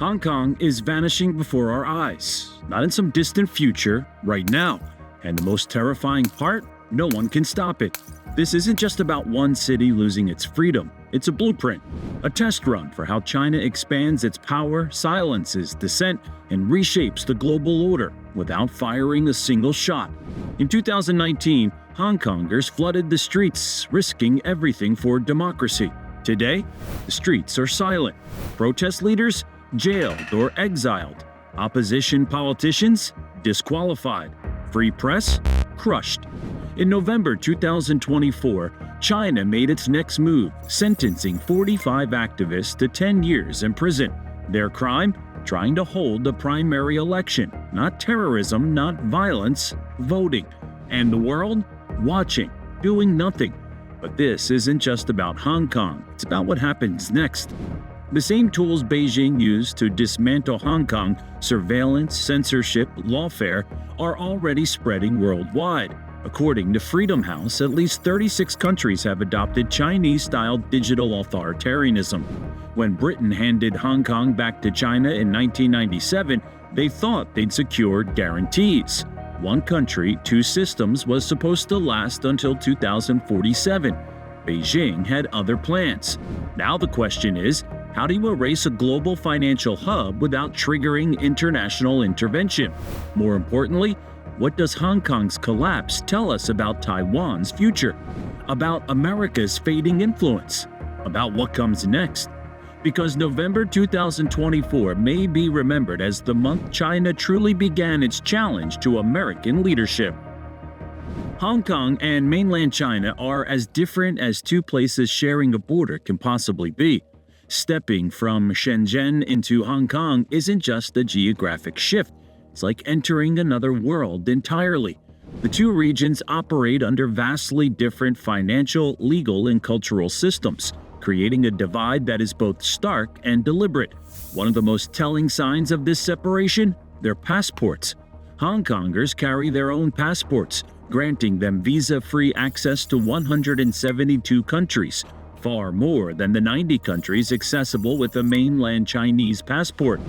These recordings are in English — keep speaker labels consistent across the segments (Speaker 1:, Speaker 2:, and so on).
Speaker 1: Hong Kong is vanishing before our eyes, not in some distant future, right now. And the most terrifying part? No one can stop it. This isn't just about one city losing its freedom. It's a blueprint, a test run for how China expands its power, silences dissent, and reshapes the global order without firing a single shot. In 2019, Hong Kongers flooded the streets, risking everything for democracy. Today, the streets are silent. Protest leaders? Jailed or exiled. Opposition politicians? Disqualified. Free press? Crushed. In November 2024, China made its next move, sentencing 45 activists to 10 years in prison. Their crime? Trying to hold the primary election. Not terrorism, not violence, voting. And the world? Watching, doing nothing. But this isn't just about Hong Kong, it's about what happens next. The same tools Beijing used to dismantle Hong Kong, surveillance, censorship, lawfare, are already spreading worldwide. According to Freedom House, at least 36 countries have adopted Chinese-style digital authoritarianism. When Britain handed Hong Kong back to China in 1997, they thought they'd secured guarantees. One country, two systems was supposed to last until 2047. Beijing had other plans. Now the question is, how do you erase a global financial hub without triggering international intervention? More importantly, what does Hong Kong's collapse tell us about Taiwan's future? About America's fading influence? About what comes next? Because November 2024 may be remembered as the month China truly began its challenge to American leadership. Hong Kong and mainland China are as different as two places sharing a border can possibly be. Stepping from Shenzhen into Hong Kong isn't just a geographic shift. It's like entering another world entirely. The two regions operate under vastly different financial, legal, and cultural systems, creating a divide that is both stark and deliberate. One of the most telling signs of this separation? Their passports. Hong Kongers carry their own passports, granting them visa-free access to 172 countries, far more than the 90 countries accessible with a mainland Chinese passport.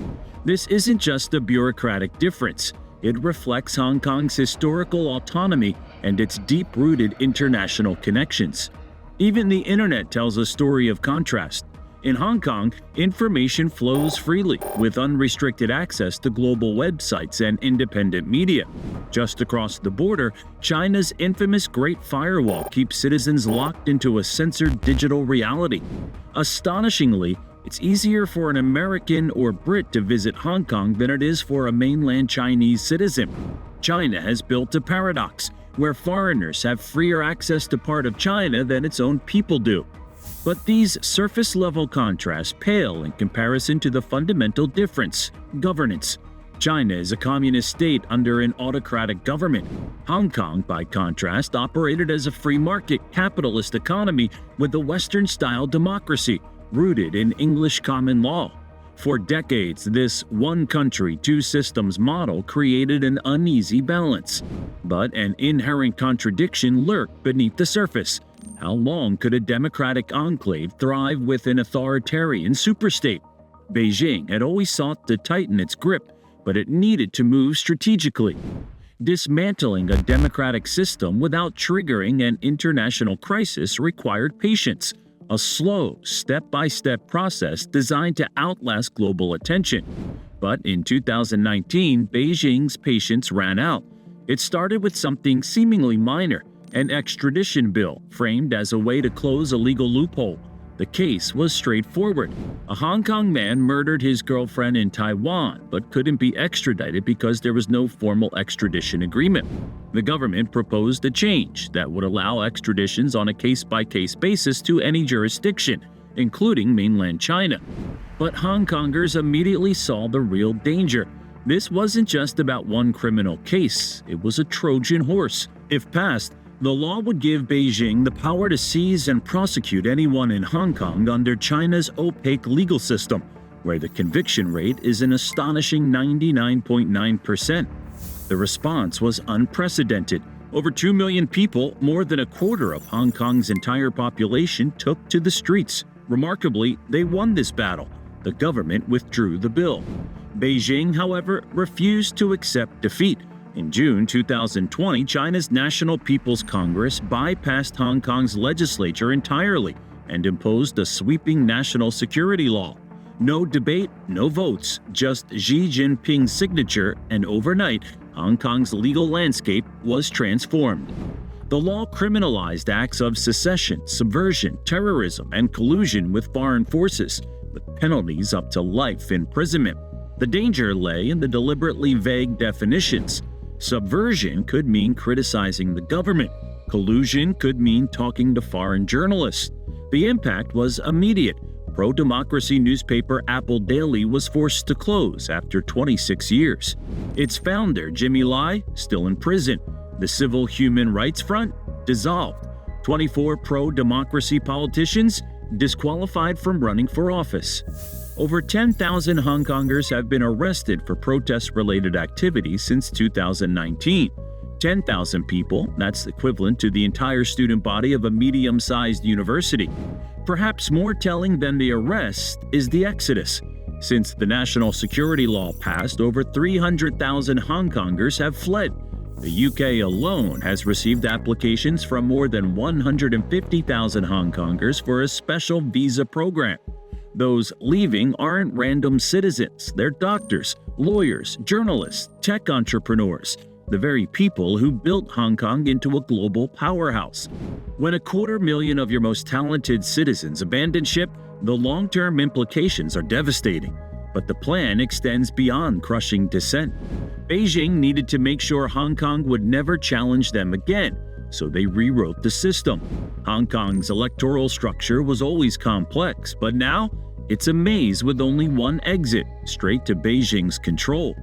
Speaker 1: This isn't just a bureaucratic difference. It reflects Hong Kong's historical autonomy and its deep-rooted international connections. Even the internet tells a story of contrast. In Hong Kong, information flows freely, with unrestricted access to global websites and independent media. Just across the border, China's infamous Great Firewall keeps citizens locked into a censored digital reality. Astonishingly, it's easier for an American or Brit to visit Hong Kong than it is for a mainland Chinese citizen. China has built a paradox, where foreigners have freer access to part of China than its own people do. But these surface-level contrasts pale in comparison to the fundamental difference: governance. China is a communist state under an autocratic government. Hong Kong, by contrast, operated as a free market capitalist economy with a Western-style democracy, rooted in English common law. For decades, this one country, two systems model created an uneasy balance. But an inherent contradiction lurked beneath the surface. How long could a democratic enclave thrive with an authoritarian superstate? Beijing had always sought to tighten its grip, but it needed to move strategically. Dismantling a democratic system without triggering an international crisis required patience, a slow, step-by-step process designed to outlast global attention. But in 2019, Beijing's patience ran out. It started with something seemingly minor, an extradition bill framed as a way to close a legal loophole. The case was straightforward. A Hong Kong man murdered his girlfriend in Taiwan but couldn't be extradited because there was no formal extradition agreement. The government proposed a change that would allow extraditions on a case-by-case basis to any jurisdiction, including mainland China. But Hong Kongers immediately saw the real danger. This wasn't just about one criminal case, it was a Trojan horse. If passed, the law would give Beijing the power to seize and prosecute anyone in Hong Kong under China's opaque legal system, where the conviction rate is an astonishing 99.9%. The response was unprecedented. Over 2 million people, more than a quarter of Hong Kong's entire population, took to the streets. Remarkably, they won this battle. The government withdrew the bill. Beijing, however, refused to accept defeat. In June 2020, China's National People's Congress bypassed Hong Kong's legislature entirely and imposed a sweeping national security law. No debate, no votes, just Xi Jinping's signature, and overnight, Hong Kong's legal landscape was transformed. The law criminalized acts of secession, subversion, terrorism, and collusion with foreign forces, with penalties up to life imprisonment. The danger lay in the deliberately vague definitions. Subversion could mean criticizing the government. Collusion could mean talking to foreign journalists. The impact was immediate. Pro-democracy newspaper Apple Daily was forced to close after 26 years. Its founder, Jimmy Lai, still in prison. The Civil Human Rights Front dissolved. 24 pro-democracy politicians disqualified from running for office. Over 10,000 Hong Kongers have been arrested for protest-related activities since 2019. 10,000 people, that's equivalent to the entire student body of a medium-sized university. Perhaps more telling than the arrest is the exodus. Since the national security law passed, over 300,000 Hong Kongers have fled. The UK alone has received applications from more than 150,000 Hong Kongers for a special visa program. Those leaving aren't random citizens, they're doctors, lawyers, journalists, tech entrepreneurs, the very people who built Hong Kong into a global powerhouse. When 250,000 of your most talented citizens abandon ship, the long-term implications are devastating. But the plan extends beyond crushing dissent. Beijing needed to make sure Hong Kong would never challenge them again, so they rewrote the system. Hong Kong's electoral structure was always complex, but now it's a maze with only one exit, straight to Beijing's control.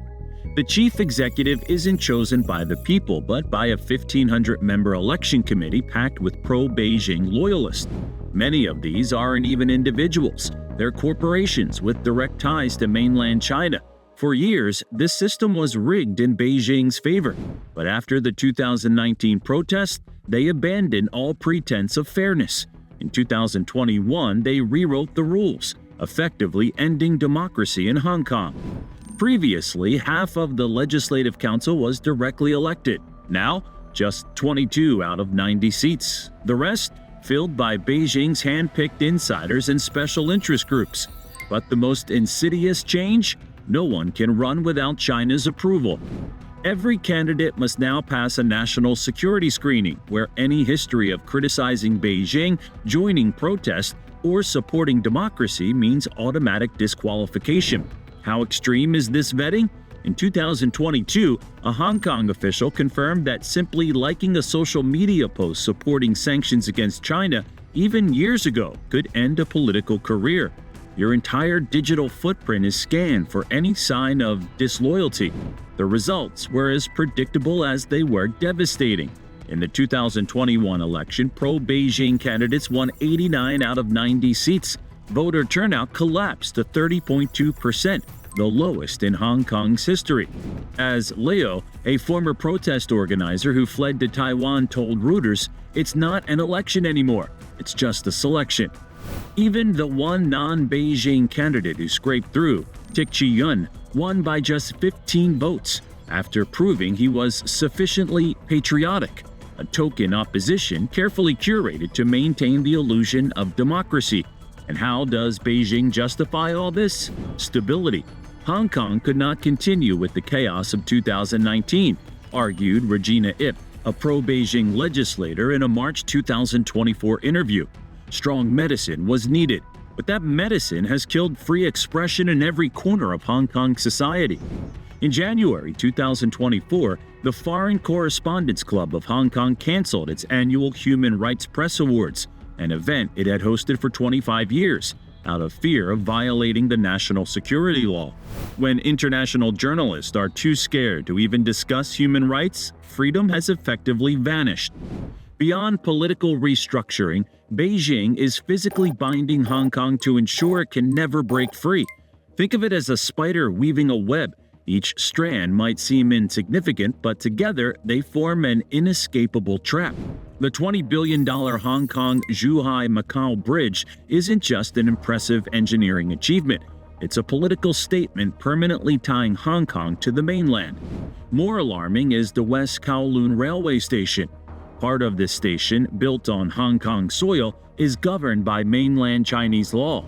Speaker 1: The chief executive isn't chosen by the people, but by a 1,500-member election committee packed with pro-Beijing loyalists. Many of these aren't even individuals. They're corporations with direct ties to mainland China. For years, this system was rigged in Beijing's favor. But after the 2019 protests, they abandoned all pretense of fairness. In 2021, they rewrote the rules, effectively ending democracy in Hong Kong. Previously, half of the Legislative Council was directly elected. Now, just 22 out of 90 seats. The rest filled by Beijing's hand-picked insiders and special interest groups. But the most insidious change? No one can run without China's approval. Every candidate must now pass a national security screening, where any history of criticizing Beijing, joining protests, or supporting democracy means automatic disqualification. How extreme is this vetting? In 2022, a Hong Kong official confirmed that simply liking a social media post supporting sanctions against China, even years ago, could end a political career. Your entire digital footprint is scanned for any sign of disloyalty. The results were as predictable as they were devastating. In the 2021 election, pro-Beijing candidates won 89 out of 90 seats. Voter turnout collapsed to 30.2%, the lowest in Hong Kong's history. As Leo, a former protest organizer who fled to Taiwan, told Reuters, "It's not an election anymore, it's just a selection." Even the one non-Beijing candidate who scraped through, Tik Chi-yun, won by just 15 votes after proving he was sufficiently patriotic, a token opposition carefully curated to maintain the illusion of democracy. And how does Beijing justify all this? Stability. Hong Kong could not continue with the chaos of 2019, argued Regina Ip, a pro-Beijing legislator in a March 2024 interview. Strong medicine was needed, but that medicine has killed free expression in every corner of Hong Kong society. In January 2024, the Foreign Correspondents Club of Hong Kong canceled its annual Human Rights Press Awards, an event it had hosted for 25 years, out of fear of violating the national security law. When international journalists are too scared to even discuss human rights, freedom has effectively vanished. Beyond political restructuring, Beijing is physically binding Hong Kong to ensure it can never break free. Think of it as a spider weaving a web. Each strand might seem insignificant, but together they form an inescapable trap. The $20 billion Hong Kong-Zhuhai-Macau Bridge isn't just an impressive engineering achievement. It's a political statement permanently tying Hong Kong to the mainland. More alarming is the West Kowloon Railway Station. Part of this station, built on Hong Kong soil, is governed by mainland Chinese law.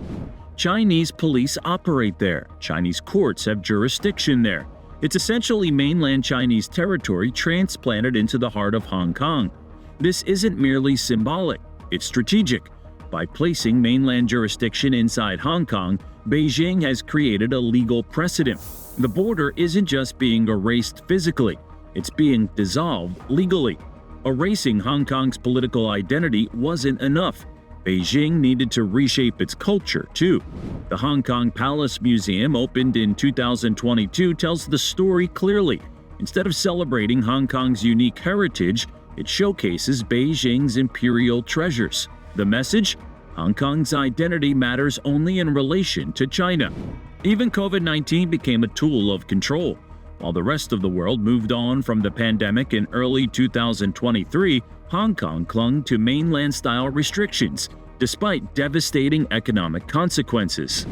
Speaker 1: Chinese police operate there. Chinese courts have jurisdiction there. It's essentially mainland Chinese territory transplanted into the heart of Hong Kong. This isn't merely symbolic, it's strategic. By placing mainland jurisdiction inside Hong Kong, Beijing has created a legal precedent. The border isn't just being erased physically, it's being dissolved legally. Erasing Hong Kong's political identity wasn't enough. Beijing needed to reshape its culture, too. The Hong Kong Palace Museum, opened in 2022, tells the story clearly. Instead of celebrating Hong Kong's unique heritage, it showcases Beijing's imperial treasures. The message? Hong Kong's identity matters only in relation to China. Even COVID-19 became a tool of control. While the rest of the world moved on from the pandemic in early 2023, Hong Kong clung to mainland-style restrictions, despite devastating economic consequences.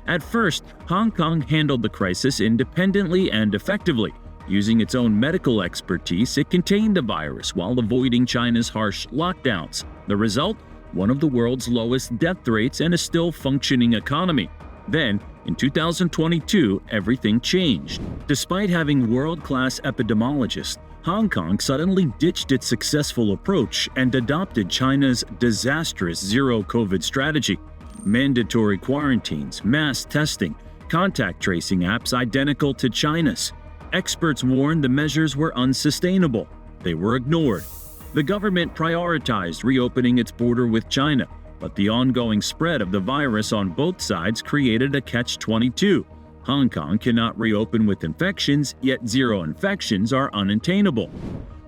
Speaker 1: At first, Hong Kong handled the crisis independently and effectively. Using its own medical expertise, it contained the virus while avoiding China's harsh lockdowns. The result? One of the world's lowest death rates and a still functioning economy. Then, in 2022, everything changed. Despite having world-class epidemiologists, Hong Kong suddenly ditched its successful approach and adopted China's disastrous zero-COVID strategy. Mandatory quarantines, mass testing, contact tracing apps identical to China's. Experts warned the measures were unsustainable. They were ignored. The government prioritized reopening its border with China, but the ongoing spread of the virus on both sides created a catch-22. Hong Kong cannot reopen with infections, yet zero infections are unattainable.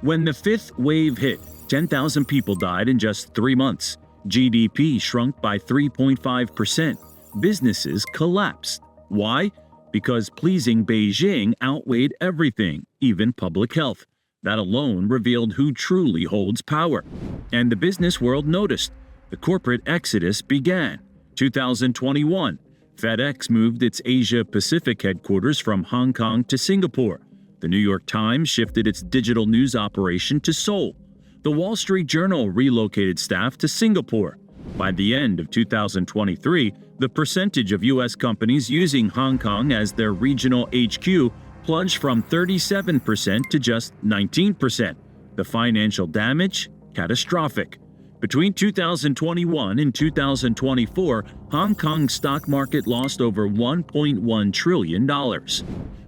Speaker 1: When the fifth wave hit, 10,000 people died in just 3 months. GDP shrunk by 3.5%. Businesses collapsed. Why? Because pleasing Beijing outweighed everything, even public health. That alone revealed who truly holds power. And the business world noticed. The corporate exodus began. 2021. FedEx moved its Asia-Pacific headquarters from Hong Kong to Singapore. The New York Times shifted its digital news operation to Seoul. The Wall Street Journal relocated staff to Singapore. By the end of 2023, the percentage of U.S. companies using Hong Kong as their regional HQ plunged from 37% to just 19%. The financial damage? Catastrophic. Between 2021 and 2024, Hong Kong's stock market lost over $1.1 trillion.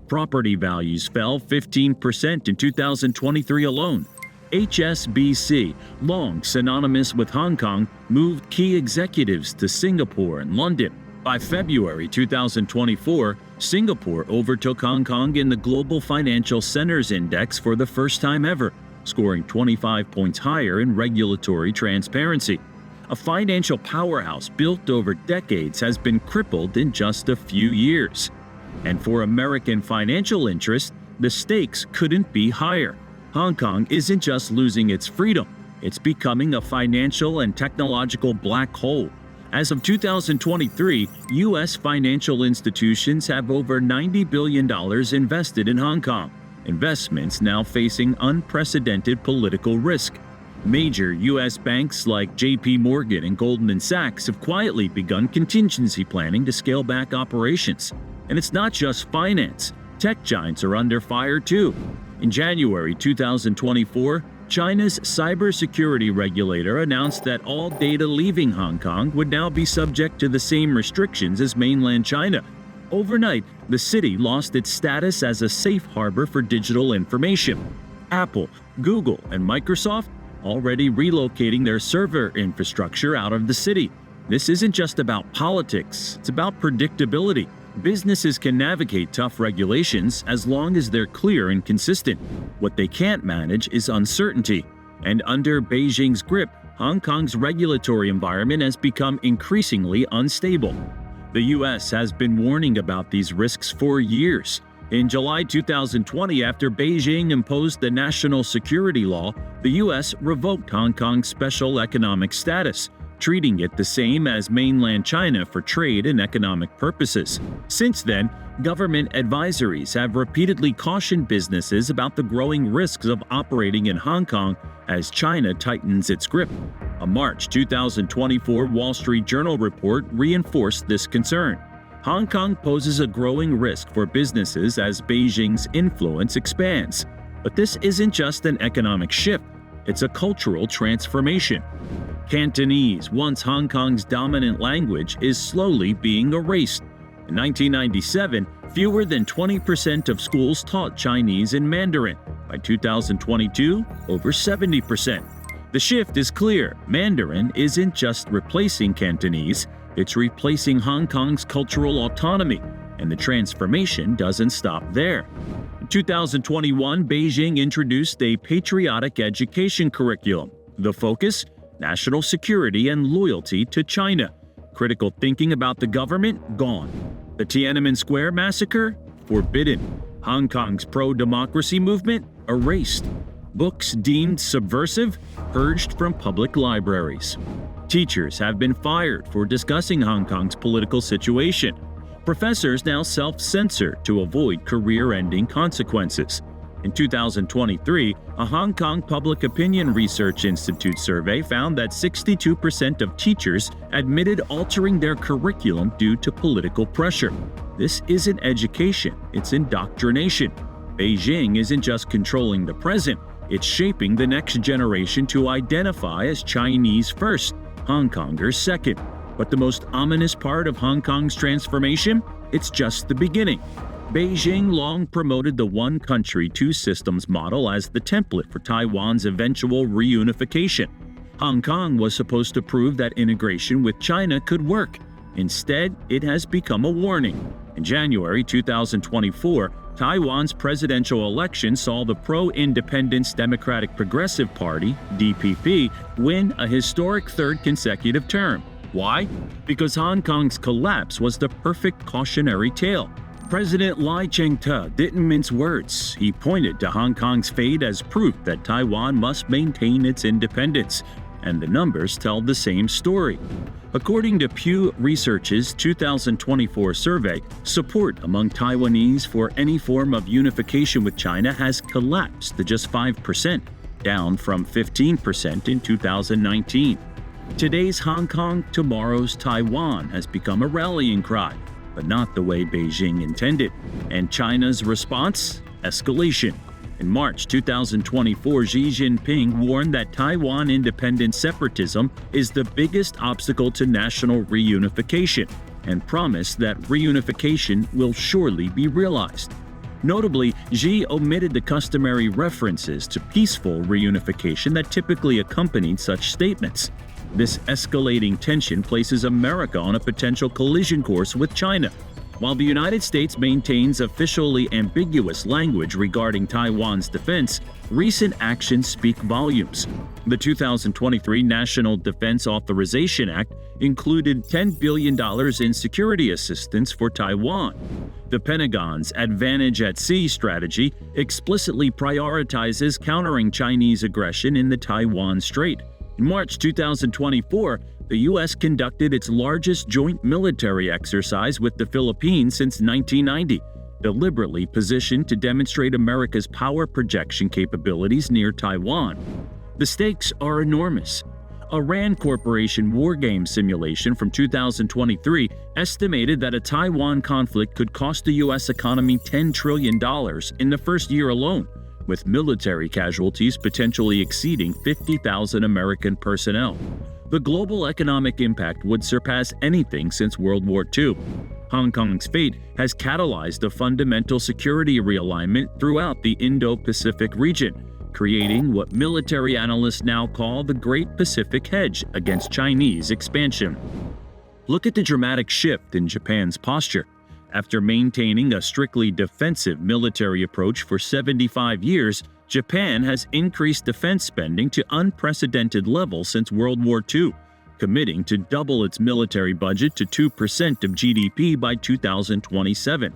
Speaker 1: Property values fell 15% in 2023 alone. HSBC, long synonymous with Hong Kong, moved key executives to Singapore and London. By February 2024, Singapore overtook Hong Kong in the Global Financial Centers Index for the first time ever, scoring 25 points higher in regulatory transparency. A financial powerhouse built over decades has been crippled in just a few years. And for American financial interests, the stakes couldn't be higher. Hong Kong isn't just losing its freedom, it's becoming a financial and technological black hole. As of 2023, U.S. financial institutions have over $90 billion invested in Hong Kong. Investments now facing unprecedented political risk. Major U.S. banks like J.P. Morgan and Goldman Sachs have quietly begun contingency planning to scale back operations. And it's not just finance. Tech giants are under fire too. In January 2024, China's cybersecurity regulator announced that all data leaving Hong Kong would now be subject to the same restrictions as mainland China. Overnight, the city lost its status as a safe harbor for digital information. Apple, Google, and Microsoft already relocating their server infrastructure out of the city. This isn't just about politics, it's about predictability. Businesses can navigate tough regulations as long as they're clear and consistent. What they can't manage is uncertainty. And under Beijing's grip, Hong Kong's regulatory environment has become increasingly unstable. The U.S. has been warning about these risks for years. In July 2020, after Beijing imposed the national security law, the U.S. revoked Hong Kong's special economic status, treating it the same as mainland China for trade and economic purposes. Since then, government advisories have repeatedly cautioned businesses about the growing risks of operating in Hong Kong as China tightens its grip. A March 2024 Wall Street Journal report reinforced this concern. Hong Kong poses a growing risk for businesses as Beijing's influence expands. But this isn't just an economic shift, it's a cultural transformation. Cantonese, once Hong Kong's dominant language, is slowly being erased. In 1997, fewer than 20% of schools taught Chinese and Mandarin. By 2022, over 70%. The shift is clear. Mandarin isn't just replacing Cantonese, it's replacing Hong Kong's cultural autonomy, and the transformation doesn't stop there. In 2021, Beijing introduced a patriotic education curriculum. The focus? National security and loyalty to China. Critical thinking about the government? Gone. The Tiananmen Square massacre? Forbidden. Hong Kong's pro-democracy movement? Erased. Books deemed subversive? Purged from public libraries. Teachers have been fired for discussing Hong Kong's political situation. Professors now self-censor to avoid career-ending consequences. In 2023, a Hong Kong Public Opinion Research Institute survey found that 62% of teachers admitted altering their curriculum due to political pressure. This isn't education, it's indoctrination. Beijing isn't just controlling the present, it's shaping the next generation to identify as Chinese first, Hong Kongers second. But the most ominous part of Hong Kong's transformation? It's just the beginning. Beijing long promoted the one country, two systems model as the template for Taiwan's eventual reunification. Hong Kong was supposed to prove that integration with China could work. Instead, it has become a warning. In January 2024, Taiwan's presidential election saw the pro-independence Democratic Progressive Party, DPP, win a historic third consecutive term. Why? Because Hong Kong's collapse was the perfect cautionary tale. President Lai Ching-te didn't mince words. He pointed to Hong Kong's fate as proof that Taiwan must maintain its independence. And the numbers tell the same story. According to Pew Research's 2024 survey, support among Taiwanese for any form of unification with China has collapsed to just 5%, down from 15% in 2019. Today's Hong Kong, tomorrow's Taiwan has become a rallying cry, but not the way Beijing intended. And China's response? Escalation. In March 2024, Xi Jinping warned that Taiwan independent separatism is the biggest obstacle to national reunification and promised that reunification will surely be realized. Notably, Xi omitted the customary references to peaceful reunification that typically accompanied such statements. This escalating tension places America on a potential collision course with China. While the United States maintains officially ambiguous language regarding Taiwan's defense, recent actions speak volumes. The 2023 National Defense Authorization Act included $10 billion in security assistance for Taiwan. The Pentagon's Advantage at Sea strategy explicitly prioritizes countering Chinese aggression in the Taiwan Strait. In March 2024, the U.S. conducted its largest joint military exercise with the Philippines since 1990, deliberately positioned to demonstrate America's power projection capabilities near Taiwan. The stakes are enormous. A RAND Corporation wargame simulation from 2023 estimated that a Taiwan conflict could cost the U.S. economy $10 trillion in the first year alone, with military casualties potentially exceeding 50,000 American personnel. The global economic impact would surpass anything since World War II. Hong Kong's fate has catalyzed a fundamental security realignment throughout the Indo-Pacific region, creating what military analysts now call the Great Pacific Hedge against Chinese expansion. Look at the dramatic shift in Japan's posture. After maintaining a strictly defensive military approach for 75 years, Japan has increased defense spending to unprecedented levels since World War II, committing to double its military budget to 2% of GDP by 2027.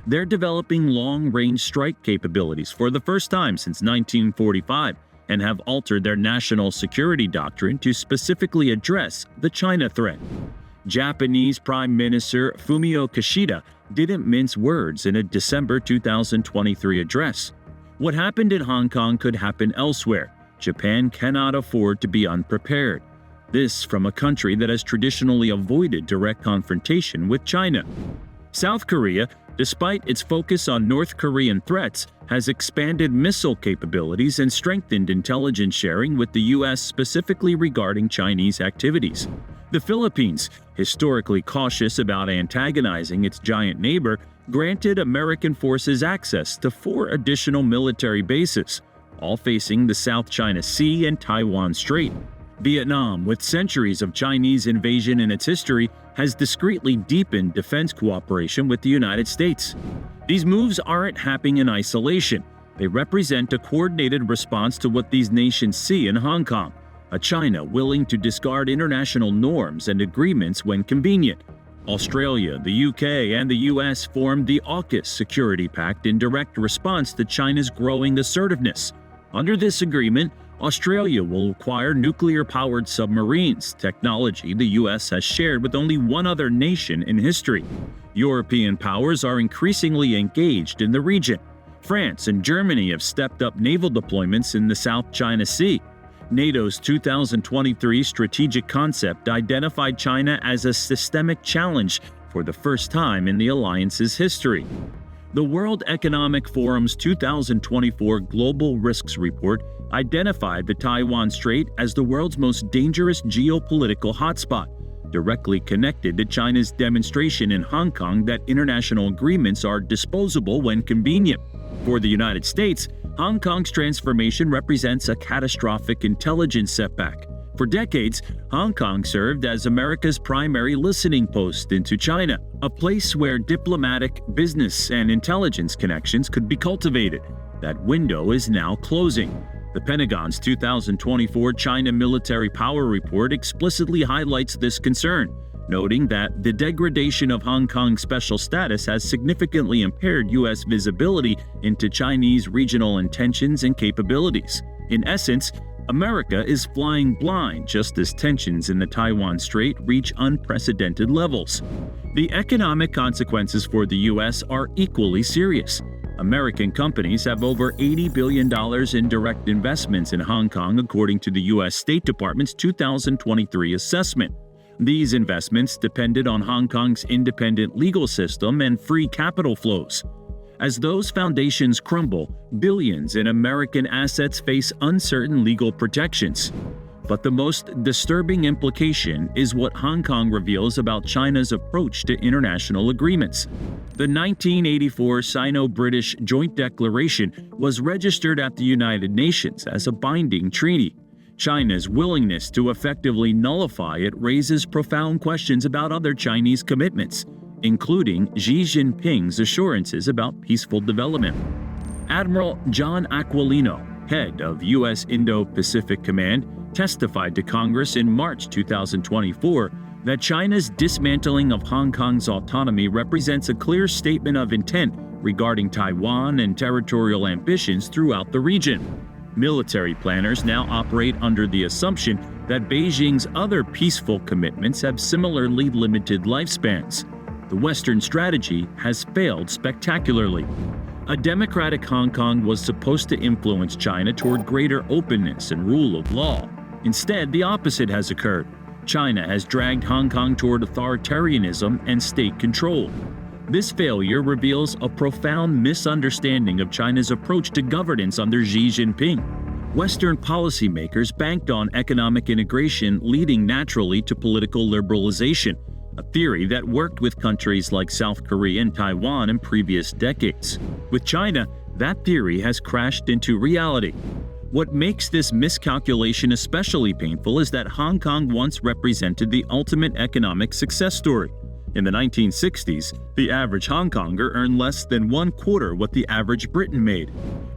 Speaker 1: They're developing long-range strike capabilities for the first time since 1945 and have altered their national security doctrine to specifically address the China threat. Japanese Prime Minister Fumio Kishida didn't mince words in a December 2023 address. What happened in Hong Kong could happen elsewhere. Japan cannot afford to be unprepared. This from a country that has traditionally avoided direct confrontation with China. South Korea, despite its focus on North Korean threats, has expanded missile capabilities and strengthened intelligence sharing with the U.S. specifically regarding Chinese activities. The Philippines, historically cautious about antagonizing its giant neighbor, granted American forces access to 4 additional military bases, all facing the South China Sea and Taiwan Strait. Vietnam, with centuries of Chinese invasion in its history, has discreetly deepened defense cooperation with the United States. These moves aren't happening in isolation. They represent a coordinated response to what these nations see in Hong Kong, a China willing to discard international norms and agreements when convenient. Australia, the UK, and the US formed the AUKUS Security Pact in direct response to China's growing assertiveness. Under this agreement, Australia will acquire nuclear-powered submarines, technology the US has shared with only one other nation in history. European powers are increasingly engaged in the region. France and Germany have stepped up naval deployments in the South China Sea. NATO's 2023 strategic concept identified China as a systemic challenge for the first time in the alliance's history. The World Economic Forum's 2024 Global Risks Report identified the Taiwan Strait as the world's most dangerous geopolitical hotspot, directly connected to China's demonstration in Hong Kong that international agreements are disposable when convenient. For the United States, Hong Kong's transformation represents a catastrophic intelligence setback. For decades, Hong Kong served as America's primary listening post into China, a place where diplomatic, business, and intelligence connections could be cultivated. That window is now closing. The Pentagon's 2024 China Military Power Report explicitly highlights this concern, noting that the degradation of Hong Kong's special status has significantly impaired U.S. visibility into Chinese regional intentions and capabilities. In essence, America is flying blind just as tensions in the Taiwan Strait reach unprecedented levels. The economic consequences for the U.S. are equally serious. American companies have over $80 billion in direct investments in Hong Kong, according to the U.S. State Department's 2023 assessment. These investments depended on Hong Kong's independent legal system and free capital flows. As those foundations crumble, billions in American assets face uncertain legal protections. But the most disturbing implication is what Hong Kong reveals about China's approach to international agreements. The 1984 Sino-British Joint Declaration was registered at the United Nations as a binding treaty. China's willingness to effectively nullify it raises profound questions about other Chinese commitments, including Xi Jinping's assurances about peaceful development. Admiral John Aquilino, head of U.S. Indo-Pacific Command, testified to Congress in March 2024 that China's dismantling of Hong Kong's autonomy represents a clear statement of intent regarding Taiwan and territorial ambitions throughout the region. Military planners now operate under the assumption that Beijing's other peaceful commitments have similarly limited lifespans. The Western strategy has failed spectacularly. A democratic Hong Kong was supposed to influence China toward greater openness and rule of law. Instead, the opposite has occurred. China has dragged Hong Kong toward authoritarianism and state control. This failure reveals a profound misunderstanding of China's approach to governance under Xi Jinping. Western policymakers banked on economic integration leading naturally to political liberalization, a theory that worked with countries like South Korea and Taiwan in previous decades. With China, that theory has crashed into reality. What makes this miscalculation especially painful is that Hong Kong once represented the ultimate economic success story. In the 1960s, the average Hong Konger earned less than 1/4 what the average Briton made.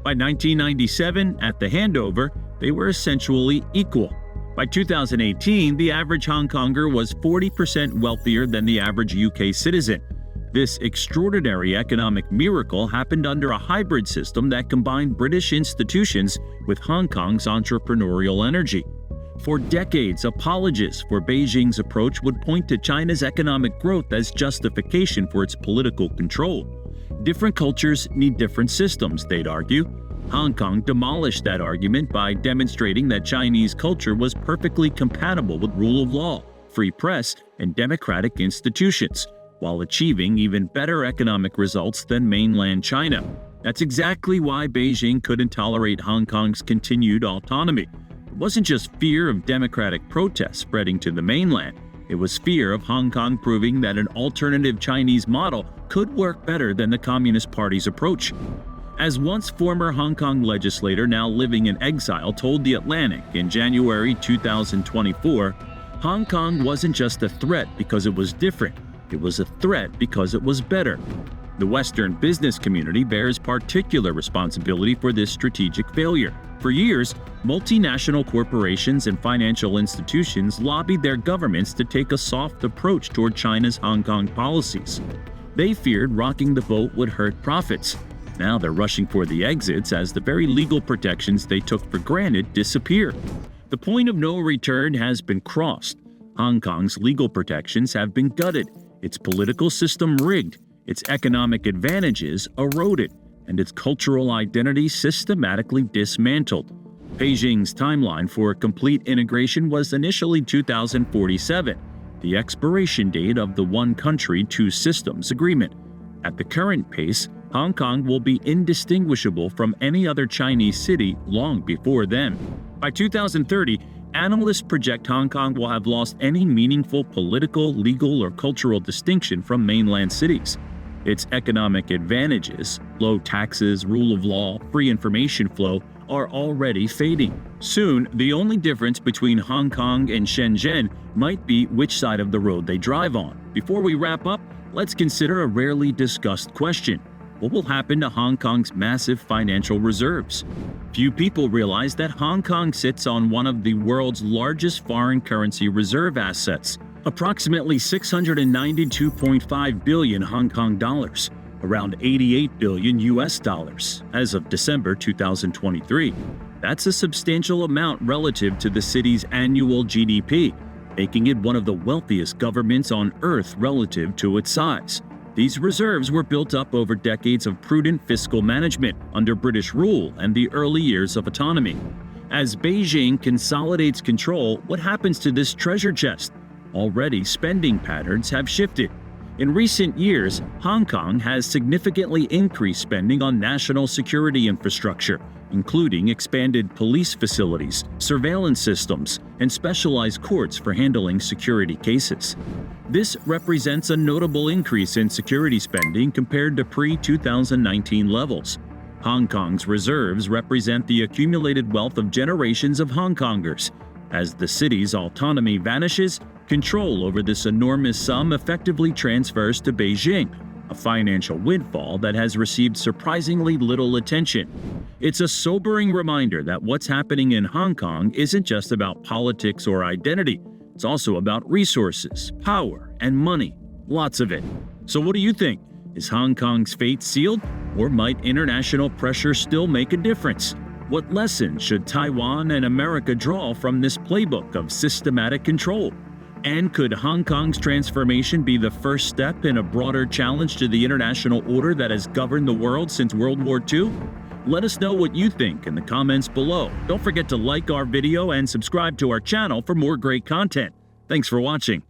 Speaker 1: By 1997, at the handover, they were essentially equal. By 2018, the average Hong Konger was 40% wealthier than the average UK citizen. This extraordinary economic miracle happened under a hybrid system that combined British institutions with Hong Kong's entrepreneurial energy. For decades, apologists for Beijing's approach would point to China's economic growth as justification for its political control. Different cultures need different systems, they'd argue. Hong Kong demolished that argument by demonstrating that Chinese culture was perfectly compatible with rule of law, free press, and democratic institutions, while achieving even better economic results than mainland China. That's exactly why Beijing couldn't tolerate Hong Kong's continued autonomy. It wasn't just fear of democratic protests spreading to the mainland. It was fear of Hong Kong proving that an alternative Chinese model could work better than the Communist Party's approach. As once former Hong Kong legislator now living in exile told The Atlantic in January 2024, Hong Kong wasn't just a threat because it was different, it was a threat because it was better. The Western business community bears particular responsibility for this strategic failure. For years, multinational corporations and financial institutions lobbied their governments to take a soft approach toward China's Hong Kong policies. They feared rocking the boat would hurt profits. Now they're rushing for the exits as the very legal protections they took for granted disappear. The point of no return has been crossed. Hong Kong's legal protections have been gutted, its political system rigged, its economic advantages eroded, and its cultural identity systematically dismantled. Beijing's timeline for complete integration was initially 2047, the expiration date of the One Country, Two Systems agreement. At the current pace, Hong Kong will be indistinguishable from any other Chinese city long before then. By 2030, analysts project Hong Kong will have lost any meaningful political, legal, or cultural distinction from mainland cities. Its economic advantages, low taxes, rule of law, free information flow, are already fading. Soon, the only difference between Hong Kong and Shenzhen might be which side of the road they drive on. Before we wrap up, let's consider a rarely discussed question. What will happen to Hong Kong's massive financial reserves? Few people realize that Hong Kong sits on one of the world's largest foreign currency reserve assets, approximately 692.5 billion Hong Kong dollars, around 88 billion US dollars, as of December 2023. That's a substantial amount relative to the city's annual GDP, making it one of the wealthiest governments on Earth relative to its size. These reserves were built up over decades of prudent fiscal management under British rule and the early years of autonomy. As Beijing consolidates control, what happens to this treasure chest? Already, spending patterns have shifted. In recent years, Hong Kong has significantly increased spending on national security infrastructure, including expanded police facilities, surveillance systems, and specialized courts for handling security cases. This represents a notable increase in security spending compared to pre-2019 levels. Hong Kong's reserves represent the accumulated wealth of generations of Hong Kongers. As the city's autonomy vanishes, control over this enormous sum effectively transfers to Beijing, a financial windfall that has received surprisingly little attention. It's a sobering reminder that what's happening in Hong Kong isn't just about politics or identity. It's also about resources, power, and money. Lots of it. So what do you think? Is Hong Kong's fate sealed, or might international pressure still make a difference? What lessons should Taiwan and America draw from this playbook of systematic control? And could Hong Kong's transformation be the first step in a broader challenge to the international order that has governed the world since World War II? Let us know what you think in the comments below. Don't forget to like our video and subscribe to our channel for more great content. Thanks for watching.